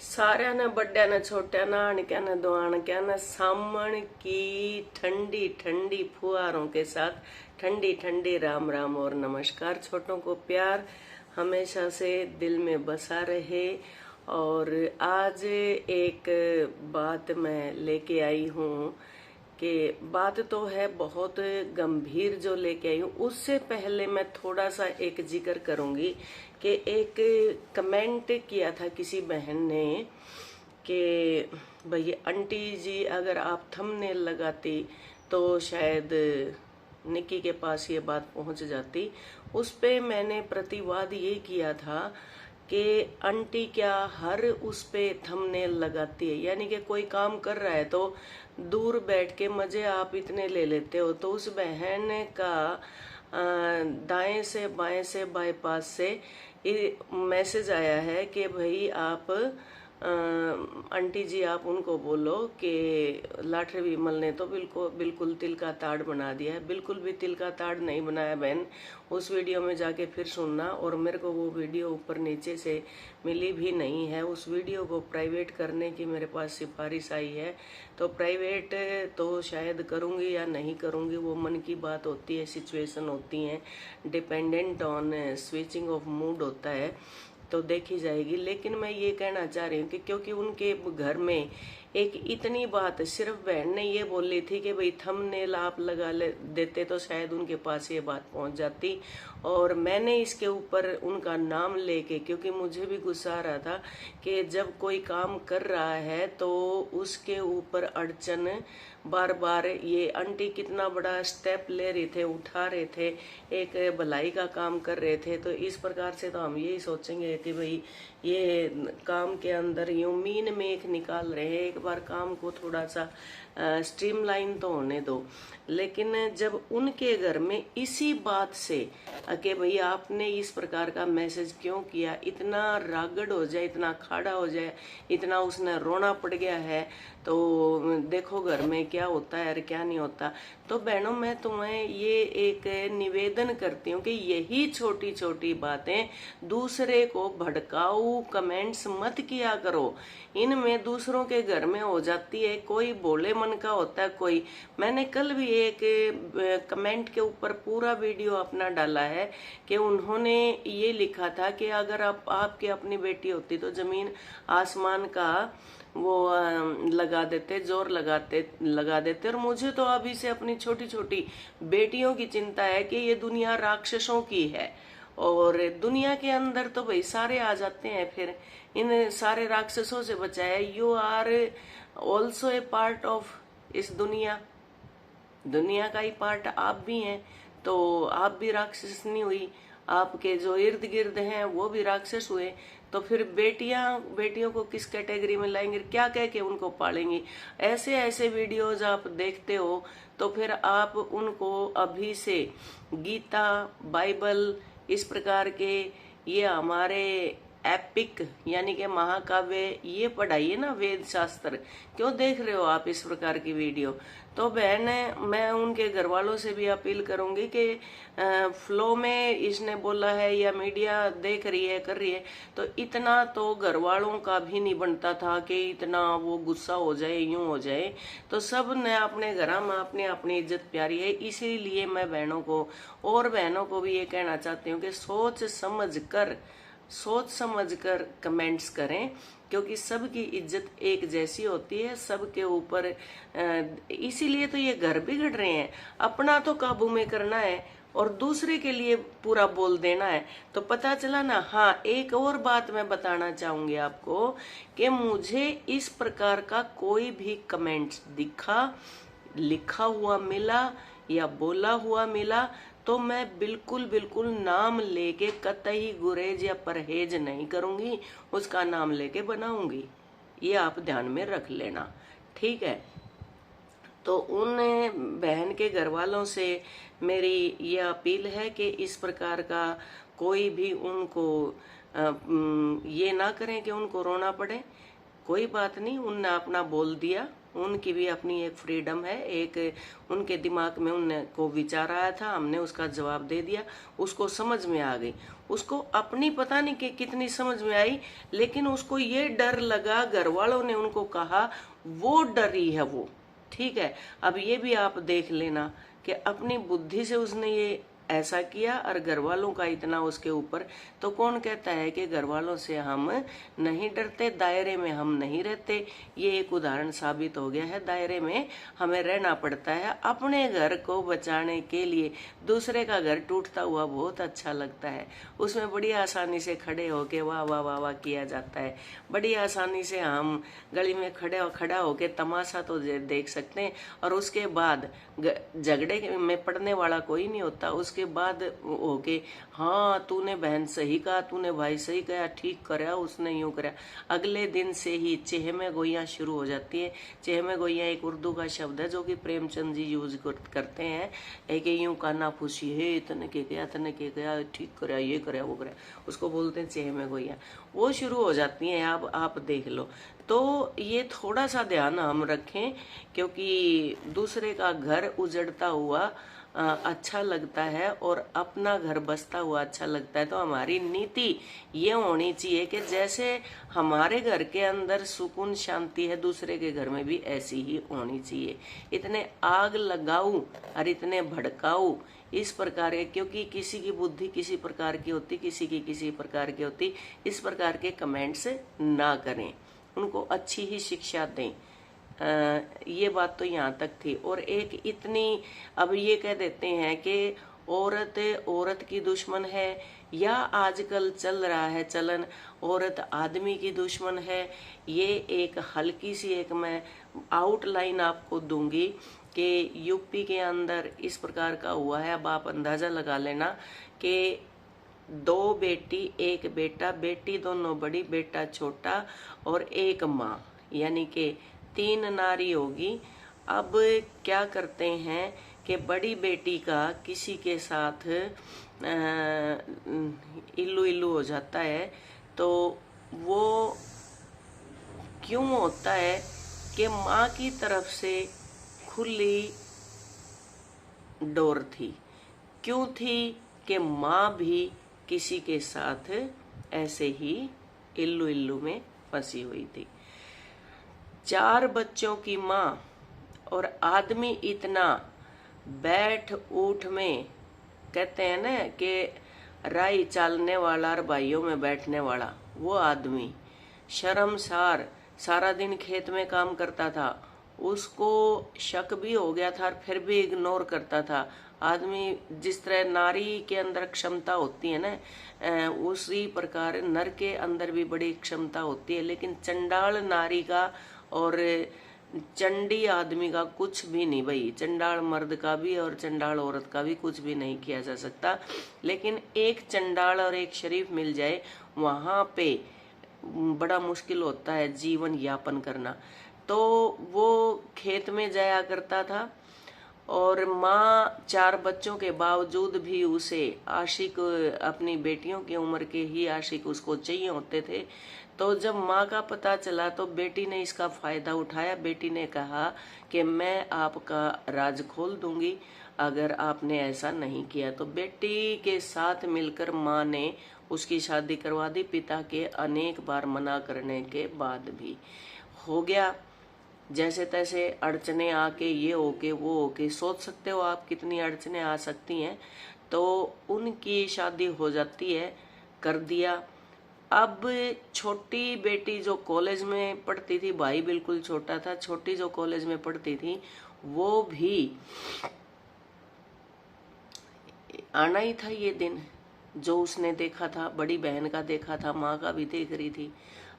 सारिਆਂ ने बड्या ने छोट्या ने अणक्या ने दुआणक्या ने सामण की ठंडी ठंडी फुहारों के साथ ठंडी ठंडी राम राम और नमस्कार। छोटों को प्यार हमेशा से दिल में बसा रहे। और आज एक बात मैं लेके आई हूँ कि बात तो है बहुत गंभीर जो लेके आई हूँ। उससे पहले मैं थोड़ा सा एक जिक्र करूंगी कि एक कमेंट किया था किसी बहन ने कि भई आंटी जी अगर आप थंबनेल लगाती तो शायद निक्की के पास ये बात पहुंच जाती। उस पे मैंने प्रतिवाद ये किया था कि आंटी क्या हर उस पे थंबनेल लगाती है, यानी कि कोई काम कर रहा है तो दूर बैठ के मजे आप इतने ले लेते हो। तो उस बहन का दाएं से बाएं से बाईपास से मैसेज आया है कि भाई आप आंटी जी आप उनको बोलो कि लाठरी विमल ने तो बिल्कुल तिल का ताड़ बना दिया है। बिल्कुल भी तिल का ताड़ नहीं बनाया बहन, उस वीडियो में जाके फिर सुनना। और मेरे को वो वीडियो ऊपर नीचे से मिली भी नहीं है। उस वीडियो को प्राइवेट करने की मेरे पास सिफारिश आई है, तो प्राइवेट तो शायद करूंगी या नहीं करूंगी, वो मन की बात होती है, सिचुएशन होती है, dependent on switching off mood होता है, तो देखी जाएगी। लेकिन मैं ये कहना चाह रही हूँ कि क्योंकि उनके घर में एक इतनी बात सिर्फ बहन ने ये बोली थी कि भाई थंबनेल आप लगा ले देते तो शायद उनके पास ये बात पहुंच जाती। और मैंने इसके ऊपर उनका नाम लेके, क्योंकि मुझे भी गुस्सा आ रहा था कि जब कोई काम कर रहा है तो उसके ऊपर अड़चन बार बार, ये आंटी कितना बड़ा स्टेप ले रहे थे, उठा रहे थे, एक भलाई का काम कर रहे थे, तो इस प्रकार से तो हम यही सोचेंगे कि भाई ये काम के अंदर यूं मीन में एक निकाल रहे हैं, एक बार काम को थोड़ा सा स्ट्रीमलाइन तो होने दो। लेकिन जब उनके घर में इसी बात से कि भाई आपने इस प्रकार का मैसेज क्यों किया, इतना रागड़ हो जाए, इतना खाड़ा हो जाए, इतना उसने रोना पड़ गया है, तो देखो घर में क्या होता है और क्या नहीं होता। तो बहनों मैं तुम्हें ये एक निवेदन करती हूँ कि यही छोटी छोटी बातें दूसरे को भड़काऊ कमेंट्स मत किया करो। इनमें दूसरों के घर में हो जाती है, कोई भोले मन का होता है कोई। मैंने कल भी एक कमेंट के ऊपर पूरा वीडियो अपना डाला है कि उन्होंने ये लिखा था कि अगर आपकी अपनी बेटी होती तो जमीन आसमान का वो लगा देते, जोर लगा देते। और मुझे तो अभी से अपनी छोटी छोटी बेटियों की चिंता है कि ये दुनिया राक्षसों की है, और दुनिया के अंदर तो भाई सारे आ जाते हैं, फिर इन सारे राक्षसों से बचाए। You are also a part of इस दुनिया का ही पार्ट आप भी हैं, तो आप भी राक्षस नहीं हुई, आपके जो इर्द गिर्द हैं वो भी राक्षस हुए। तो फिर बेटियों को किस कैटेगरी में लाएंगे, क्या कह के उनको पालेंगी? ऐसे ऐसे वीडियोज आप देखते हो तो फिर आप उनको अभी से गीता, बाइबल, इस प्रकार के ये हमारे एपिक यानी कि महाकाव्य ये पढ़ाइए ना, वेद शास्त्र। क्यों देख रहे हो आप इस प्रकार की वीडियो? तो बहन मैं उनके घर वालों से भी अपील करूंगी कि फ्लो में इसने बोला है या मीडिया देख रही है कर रही है, तो इतना तो घर वालों का भी नहीं बनता था कि इतना वो गुस्सा हो जाए, यूं हो जाए। तो सब ने अपने घर में अपनी अपनी इज्जत प्यारी है। इसीलिए मैं बहनों को भी ये कहना चाहती हूँ कि सोच समझ कर कमेंट्स करें, क्योंकि सबकी इज्जत एक जैसी होती है, सबके ऊपर। इसीलिए तो ये घर बिगड़ रहे हैं। अपना तो काबू में करना है और दूसरे के लिए पूरा बोल देना है। तो पता चला ना। हाँ, एक और बात मैं बताना चाहूंगी आपको कि मुझे इस प्रकार का कोई भी कमेंट्स लिखा हुआ मिला या बोला हुआ मिला तो मैं बिल्कुल नाम लेके कतई गुरेज या परहेज नहीं करूंगी, उसका नाम लेके बनाऊंगी। ये आप ध्यान में रख लेना, ठीक है? तो उन बहन के घर वालों से मेरी ये अपील है कि इस प्रकार का कोई भी उनको ये ना करें कि उनको रोना पड़े। कोई बात नहीं, उनने अपना बोल दिया, उनकी भी अपनी एक फ्रीडम है, एक उनके दिमाग में उनको विचार आया था, हमने उसका जवाब दे दिया, उसको समझ में आ गई। उसको अपनी पता नहीं कि कितनी समझ में आई, लेकिन उसको ये डर लगा, घर वालों ने उनको कहा, वो डरी है वो। ठीक है, अब ये भी आप देख लेना कि अपनी बुद्धि से उसने ये ऐसा किया और घर वालों का इतना उसके ऊपर। तो कौन कहता है कि घर वालों से हम नहीं डरते, दायरे में हम नहीं रहते। ये एक उदाहरण साबित हो गया है, दायरे में हमें रहना पड़ता है अपने घर को बचाने के लिए। दूसरे का घर टूटता हुआ बहुत अच्छा लगता है, उसमें बड़ी आसानी से खड़े होके वाह वाह वाह वाह किया जाता है। बड़ी आसानी से हम गली में खड़ा होके तमाशा तो देख सकते हैं, और उसके बाद झगड़े में पड़ने वाला कोई नहीं होता। उसके बाद होके हाँ तूने बहन सही कहा, तूने भाई सही कहा, ठीक करा, उसने यूं करा। अगले दिन से ही चेहमे गोइयां शुरू हो जाती है। चेहमे गोइयां एक उर्दू का शब्द है जो कि प्रेमचंद जी यूज करते हैं। एक यूं काना फूसी है, तने के गया, ठीक करा, ये करा, वो करा, उसको बोलते हैं चेहमे गोइयां। वो शुरू हो जाती हैं। आप देख लो। तो ये थोड़ा सा ध्यान हम रखें, क्योंकि दूसरे का घर उजड़ता हुआ अच्छा लगता है और अपना घर बसता हुआ अच्छा लगता है। तो हमारी नीति ये होनी चाहिए कि जैसे हमारे घर के अंदर सुकून शांति है, दूसरे के घर में भी ऐसी ही होनी चाहिए। इतने आग लगाऊ और इतने भड़काऊ इस प्रकार के, क्योंकि किसी की बुद्धि किसी प्रकार की होती, किसी की किसी प्रकार की होती, इस प्रकार के कमेंट्स ना करें, उनको अच्छी ही शिक्षा दें। ये बात तो यहाँ तक थी। और एक इतनी, अब ये कह देते हैं कि औरत औरत की दुश्मन है, या आजकल चल रहा है चलन औरत आदमी की दुश्मन है। ये एक हल्की सी एक मैं आउटलाइन आपको दूंगी कि यूपी के अंदर इस प्रकार का हुआ है। अब आप अंदाजा लगा लेना कि 2 बेटी 1 बेटा, बेटी दोनों बड़ी, बेटा छोटा, और एक माँ, यानी कि 3 नारी होगी। अब क्या करते हैं कि बड़ी बेटी का किसी के साथ इल्लू इल्लू हो जाता है। तो वो क्यों होता है कि माँ की तरफ से खुली डोर थी। क्यों थी? कि माँ भी किसी के साथ ऐसे ही इल्लू इल्लू में फंसी हुई थी। 4 बच्चों की माँ और आदमी इतना बैठ उठ में, कहते हैं ना कि राई चालने वाला और भाइयों में बैठने वाला, वो आदमी शर्मसार सारा दिन खेत में काम करता था। उसको शक भी हो गया था और फिर भी इग्नोर करता था। आदमी जिस तरह नारी के अंदर क्षमता होती है ना, उसी प्रकार नर के अंदर भी बड़ी क्षमता होती है। लेकिन चंडाल नारी का और चंडी आदमी का कुछ भी नहीं भाई। चंडाल मर्द का भी और चंडाल औरत का भी कुछ भी नहीं किया जा सकता। लेकिन एक चंडाल और एक शरीफ मिल जाए, वहां पे बड़ा मुश्किल होता है जीवन यापन करना। तो वो खेत में जाया करता था, और माँ 4 बच्चों के बावजूद भी उसे आशिक, अपनी बेटियों की उम्र के ही आशिक उसको चाहिए होते थे। तो जब माँ का पता चला तो बेटी ने इसका फायदा उठाया। बेटी ने कहा कि मैं आपका राज खोल दूंगी अगर आपने ऐसा नहीं किया। तो बेटी के साथ मिलकर माँ ने उसकी शादी करवा दी, पिता के अनेक बार मना करने के बाद भी। हो गया जैसे तैसे, अड़चने आके, ये होके वो होके, सोच सकते हो आप कितनी अड़चने आ सकती हैं। तो उनकी शादी हो जाती है, कर दिया। अब छोटी बेटी जो कॉलेज में पढ़ती थी, भाई बिल्कुल छोटा था, छोटी जो कॉलेज में पढ़ती थी, वो भी आना ही था ये दिन जो उसने देखा था, बड़ी बहन का देखा था, माँ का भी देख रही थी।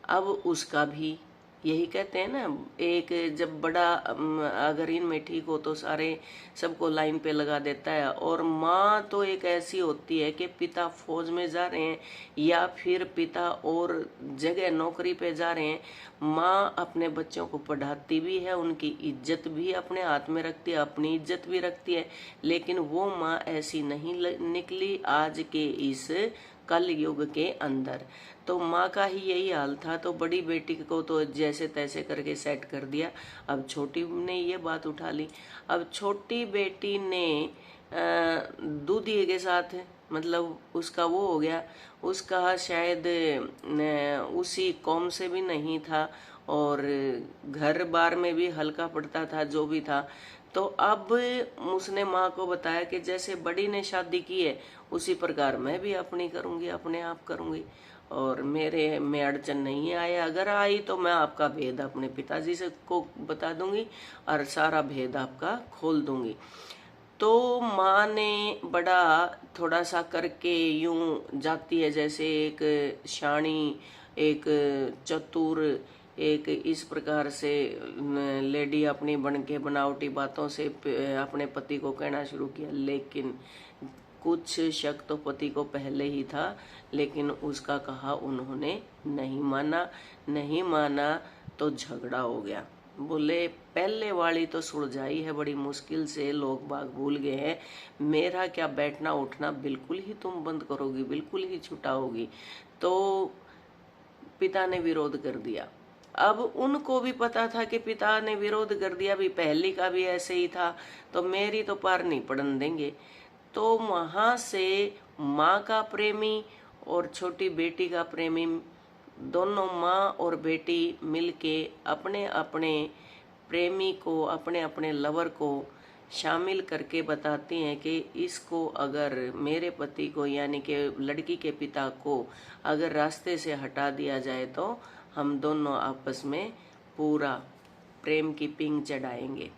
अब उसका भी यही कहते हैं ना, एक जब बड़ा अगर इनमें ठीक हो तो सारे सबको लाइन पे लगा देता है। और माँ तो एक ऐसी होती है कि पिता फौज में जा रहे हैं या फिर पिता और जगह नौकरी पे जा रहे हैं, माँ अपने बच्चों को पढ़ाती भी है, उनकी इज्जत भी अपने हाथ में रखती है, अपनी इज्जत भी रखती है। लेकिन वो माँ ऐसी नहीं निकली आज के इस कल युग के अंदर। तो माँ का ही यही हाल था। तो बड़ी बेटी को तो जैसे तैसे करके सेट कर दिया। अब छोटी ने ये बात उठा ली। अब छोटी बेटी ने दूधिए के साथ, मतलब उसका वो हो गया, उसका शायद उसी कौम से भी नहीं था और घर बार में भी हल्का पड़ता था, जो भी था। तो अब उसने माँ को बताया कि जैसे बड़ी ने शादी की है उसी प्रकार मैं भी अपनी करूंगी, अपने आप करूंगी, और मेरे में अड़चन नहीं आए। अगर आई तो मैं आपका भेद अपने पिताजी से को बता दूंगी और सारा भेद आपका खोल दूंगी। तो माँ ने बड़ा थोड़ा सा करके यूं जाती है, जैसे एक शाणी, एक चतुर, एक इस प्रकार से लेडी अपनी बन के बनावटी बातों से अपने पति को कहना शुरू किया। लेकिन कुछ शक तो पति को पहले ही था, लेकिन उसका कहा उन्होंने नहीं माना तो झगड़ा हो गया। बोले पहले वाली तो सुलझाई है बड़ी मुश्किल से, लोग बाग भूल गए हैं, मेरा क्या बैठना उठना बिल्कुल ही तुम बंद करोगी, बिल्कुल ही छुटाओगी। तो पिता ने विरोध कर दिया। अब उनको भी पता था कि पिता ने विरोध कर दिया, भी पहली का भी ऐसे ही था, तो मेरी तो पार नहीं पड़न देंगे। तो वहां से माँ का प्रेमी और छोटी बेटी का प्रेमी, दोनों माँ और बेटी मिलके अपने अपने प्रेमी को, अपने अपने लवर को शामिल करके बताती हैं कि इसको अगर मेरे पति को यानी कि लड़की के पिता को अगर रास्ते से हटा दिया जाए तो हम दोनों आपस में पूरा प्रेम की पिंग चढ़ाएंगे।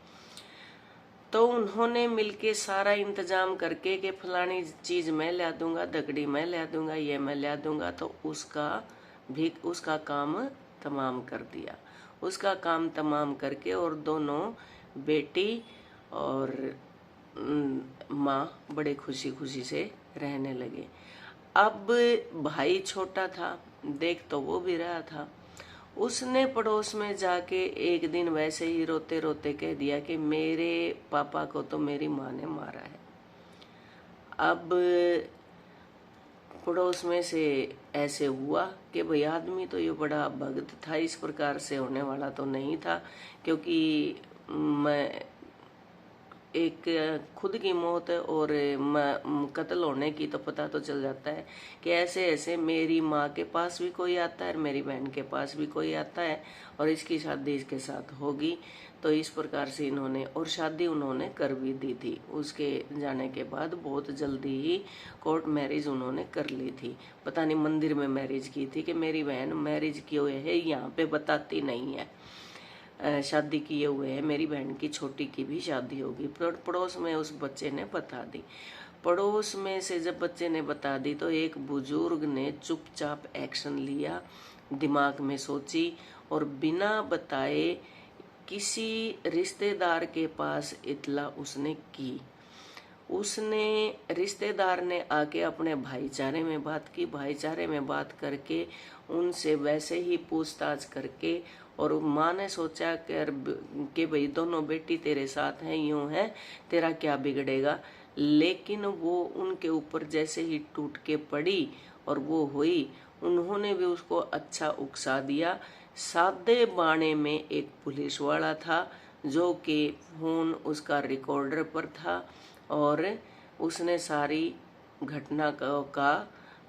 तो उन्होंने मिलके सारा इंतजाम करके कि फलानी चीज मैं ला दूंगा, दगड़ी मैं ला दूंगा, ये मैं ला दूंगा, तो उसका काम तमाम कर दिया। उसका काम तमाम करके और दोनों बेटी और माँ बड़े खुशी खुशी से रहने लगे। अब भाई छोटा था, देख तो वो भी रहा था। उसने पड़ोस में जाके एक दिन वैसे ही रोते रोते कह दिया कि मेरे पापा को तो मेरी माँ ने मारा है। अब पड़ोस में से ऐसे हुआ कि भाई आदमी तो ये बड़ा भक्त था, इस प्रकार से होने वाला तो नहीं था, क्योंकि मैं एक खुद की मौत और कत्ल होने की तो पता तो चल जाता है कि ऐसे ऐसे मेरी माँ के पास भी कोई आता है, मेरी बहन के पास भी कोई आता है और इसकी शादी इसके साथ होगी। तो इस प्रकार से इन्होंने, और शादी उन्होंने कर भी दी थी। उसके जाने के बाद बहुत जल्दी ही कोर्ट मैरिज उन्होंने कर ली थी। पता नहीं मंदिर में मैरिज की थी कि मेरी बहन मैरिज किए हुए है, यहाँ पे बताती नहीं है। शादी किए हुए है, मेरी बहन की छोटी की भी शादी होगी। पड़ोस में उस बच्चे ने बता दी। पड़ोस में से जब बच्चे ने बता दी तो एक बुजुर्ग ने चुपचाप एक्शन लिया, दिमाग में सोची और बिना बताए किसी रिश्तेदार के पास इतला उसने की। उसने रिश्तेदार ने आके अपने भाईचारे में बात की, भाईचारे में बात करके उनसे वैसे ही पूछताछ करके, और माँ ने सोचा कि भाई दोनों बेटी तेरे साथ हैं, यूं है, तेरा क्या बिगड़ेगा। लेकिन वो उनके ऊपर जैसे ही टूट के पड़ी और वो हुई, उन्होंने भी उसको अच्छा उकसा दिया। सादे बाणे में एक पुलिस वाला था जो कि फोन उसका रिकॉर्डर पर था और उसने सारी घटना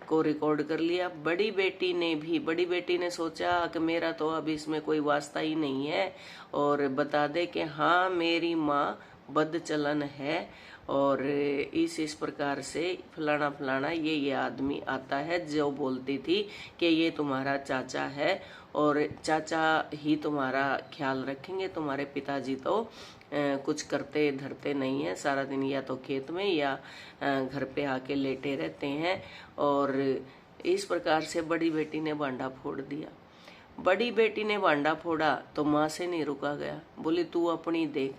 को रिकॉर्ड कर लिया। बड़ी बेटी ने सोचा कि मेरा तो अब इसमें कोई वास्ता ही नहीं है और बता दे कि हाँ मेरी माँ बदचलन है और इस प्रकार से फलाना फलाना ये आदमी आता है जो बोलती थी कि ये तुम्हारा चाचा है और चाचा ही तुम्हारा ख्याल रखेंगे, तुम्हारे पिताजी तो कुछ करते धरते नहीं है, सारा दिन या तो खेत में या घर पे आके लेटे रहते हैं। और इस प्रकार से बड़ी बेटी ने भांडा फोड़ दिया। बड़ी बेटी ने भांडा फोड़ा तो माँ से नहीं रुका गया, बोली तू अपनी देख,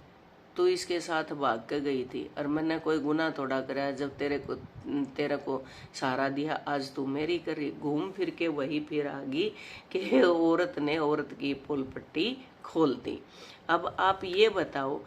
तू इसके साथ भाग के गई थी और मैंने कोई गुनाह थोड़ा कराया, जब तेरे को सहारा दिया आज तू मेरी करी। घूम फिर के वही फिर आ गई कि औरत ने औरत की पोल पट्टी खोल दी। अब आप ये बताओ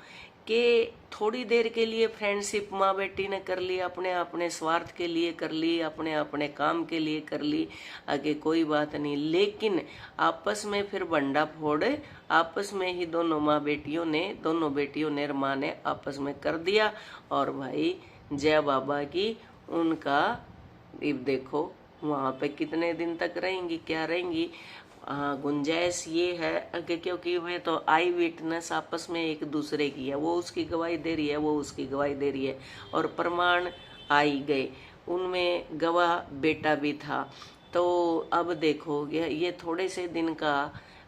कि थोड़ी देर के लिए फ्रेंडशिप माँ बेटी ने कर ली, अपने अपने स्वार्थ के लिए कर ली, अपने अपने काम के लिए कर ली, आगे कोई बात नहीं। लेकिन आपस में फिर बंडा फोड़ आपस में ही दोनों बेटियों ने माँ ने आपस में कर दिया। और भाई जय बाबा की उनका अब देखो वहां पे कितने दिन तक रहेंगी, क्या रहेंगी। गुंजाइश ये है कि क्योंकि वे तो आई विटनेस आपस में एक दूसरे की है, वो उसकी गवाही दे रही है, वो उसकी गवाही दे रही है, और प्रमाण आई गए, उनमें गवाह बेटा भी था। तो अब देखो ये थोड़े से दिन का,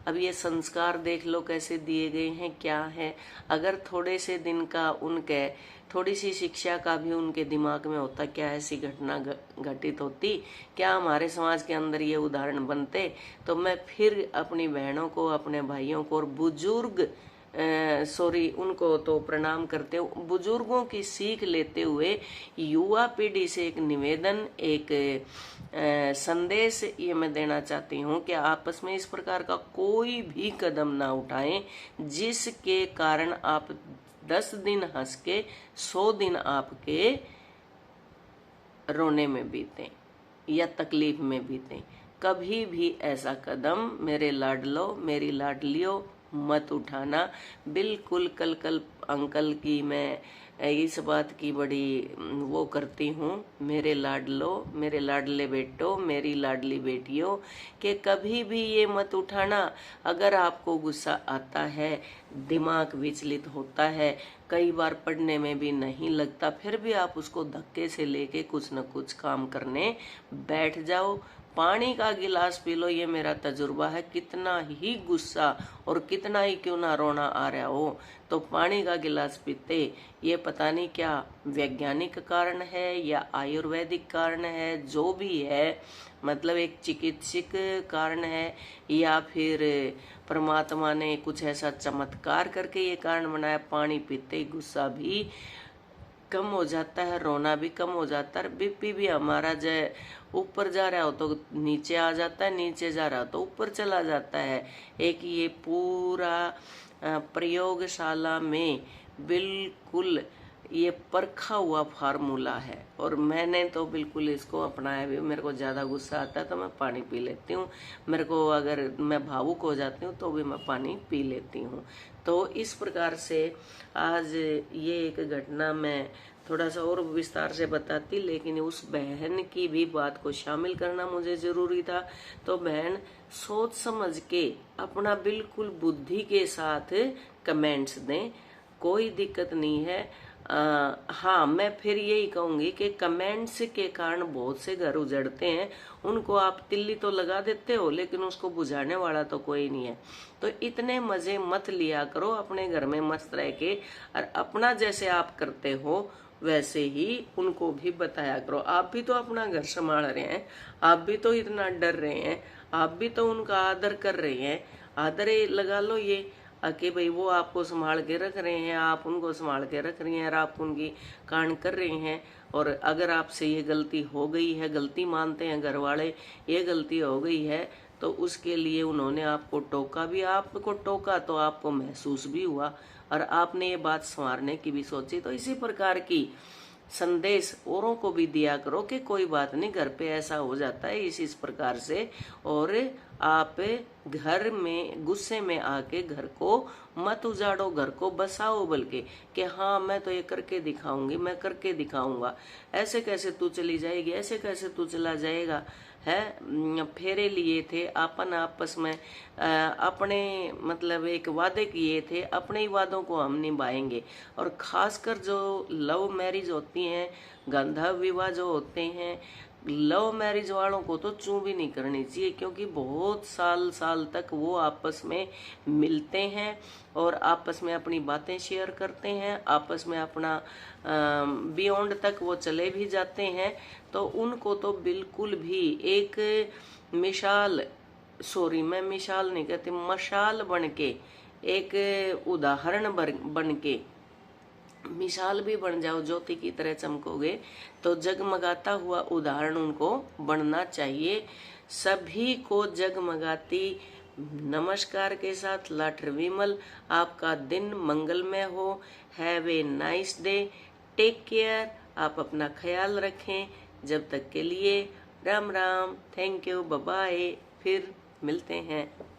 अब ये संस्कार देख लो कैसे दिए गए हैं, क्या है। अगर थोड़े से दिन का उनके थोड़ी सी शिक्षा का भी उनके दिमाग में होता, क्या ऐसी घटना घटित होती, क्या हमारे समाज के अंदर ये उदाहरण बनते, तो मैं फिर अपनी बहनों को, अपने भाइयों को और बुजुर्ग उनको तो प्रणाम करते हो, बुजुर्गों की सीख लेते हुए युवा पीढ़ी से एक निवेदन, एक संदेश ये मैं देना चाहती हूँ कि आपस में इस प्रकार का कोई भी कदम ना उठाएं जिसके कारण आप 10 दिन हंस के 100 दिन आपके रोने में बीते या तकलीफ में बीते। कभी भी ऐसा कदम मेरे लाडलो, मेरी लाडलियों मत उठाना। बिल्कुल कल अंकल की मैं इस बात की बड़ी वो करती हूँ, मेरे लाडलो, मेरे लाडले बेटो, मेरी लाडली बेटियों, कि कभी भी ये मत उठाना। अगर आपको गुस्सा आता है, दिमाग विचलित होता है, कई बार पढ़ने में भी नहीं लगता, फिर भी आप उसको धक्के से लेके कुछ न कुछ काम करने बैठ जाओ। पानी का गिलास पी लो, ये मेरा तजुर्बा है। कितना ही गुस्सा और कितना ही क्यों ना रोना आ रहा हो, तो पानी का गिलास पीते। ये पता नहीं क्या वैज्ञानिक कारण है या आयुर्वेदिक कारण है, जो भी है, मतलब एक चिकित्सक कारण है या फिर परमात्मा ने कुछ ऐसा चमत्कार करके ये कारण बनाया। पानी पीते ही गुस्सा भी कम हो जाता है, रोना भी कम हो जाता है, बीपी भी हमारा जो ऊपर जा रहा हो तो नीचे आ जाता है, नीचे जा रहा हो तो ऊपर चला जाता है। एक ये पूरा प्रयोगशाला में बिल्कुल ये परखा हुआ फार्मूला है, और मैंने तो बिल्कुल इसको अपनाया भी। मेरे को ज्यादा गुस्सा आता है तो मैं पानी पी लेती हूँ, मेरे को अगर मैं भावुक हो जाती हूँ तो भी मैं पानी पी लेती हूँ। तो इस प्रकार से आज ये एक घटना मैं थोड़ा सा और विस्तार से बताती, लेकिन उस बहन की भी बात को शामिल करना मुझे जरूरी था। तो बहन सोच समझ के अपना बिल्कुल बुद्धि के साथ कमेंट्स दें, कोई दिक्कत नहीं है। हाँ, मैं फिर यही कहूंगी कि कमेंट्स के कारण बहुत से घर उजड़ते हैं। उनको आप तिल्ली तो लगा देते हो, लेकिन उसको बुझाने वाला तो कोई नहीं है। तो इतने मजे मत लिया करो, अपने घर में मस्त रह के, और अपना जैसे आप करते हो वैसे ही उनको भी बताया करो। आप भी तो अपना घर संभाल रहे हैं, आप भी तो इतना डर रहे हैं, आप भी तो उनका आदर कर रहे हैं। आदर लगा लो ये कि भाई वो आपको संभाल के रख रहे हैं, आप उनको संभाल के रख रही हैं, और आप उनकी कान कर रहे हैं। और अगर आपसे ये गलती हो गई है, गलती मानते हैं घर वाले, ये गलती हो गई है, तो उसके लिए उन्होंने आपको टोका भी, आपको टोका तो आपको महसूस भी हुआ, और आपने ये बात संवारने की भी सोची। तो इसी प्रकार की संदेश औरों को भी दिया करो कि कोई बात नहीं, घर पे ऐसा हो जाता है इस प्रकार से। और आप घर में गुस्से में आके घर को मत उजाड़ो, घर को बसाओ, बल्कि कि हाँ मैं तो ये करके दिखाऊंगी, मैं करके दिखाऊंगा। ऐसे कैसे तू चली जाएगी, ऐसे कैसे तू चला जाएगा है। फेरे लिए थे अपन आपस में, अपने मतलब एक वादे किए थे, अपने ही वादों को हम निभाएंगे। और खासकर जो लव मैरिज होती हैं, गंधर्व विवाह जो होते हैं, लव मैरिज वालों को तो चू भी नहीं करनी चाहिए, क्योंकि बहुत साल तक वो आपस में मिलते हैं और आपस में अपनी बातें शेयर करते हैं, आपस में अपना बियॉन्ड तक वो चले भी जाते हैं। तो उनको तो बिल्कुल भी एक मिसाल, सॉरी मैं मिसाल नहीं कहती, मशाल बन के, एक उदाहरण बन के, मिसाल भी बन जाओ, ज्योति की तरह चमकोगे, तो जगमगाता हुआ उदाहरण उनको बनना चाहिए। सभी को जगमगाती नमस्कार के साथ लाठर विमल। आपका दिन मंगलमय हो। Have a nice day. Take care. आप अपना ख्याल रखें। जब तक के लिए Ram Ram. Thank you. Bye bye. फिर मिलते हैं।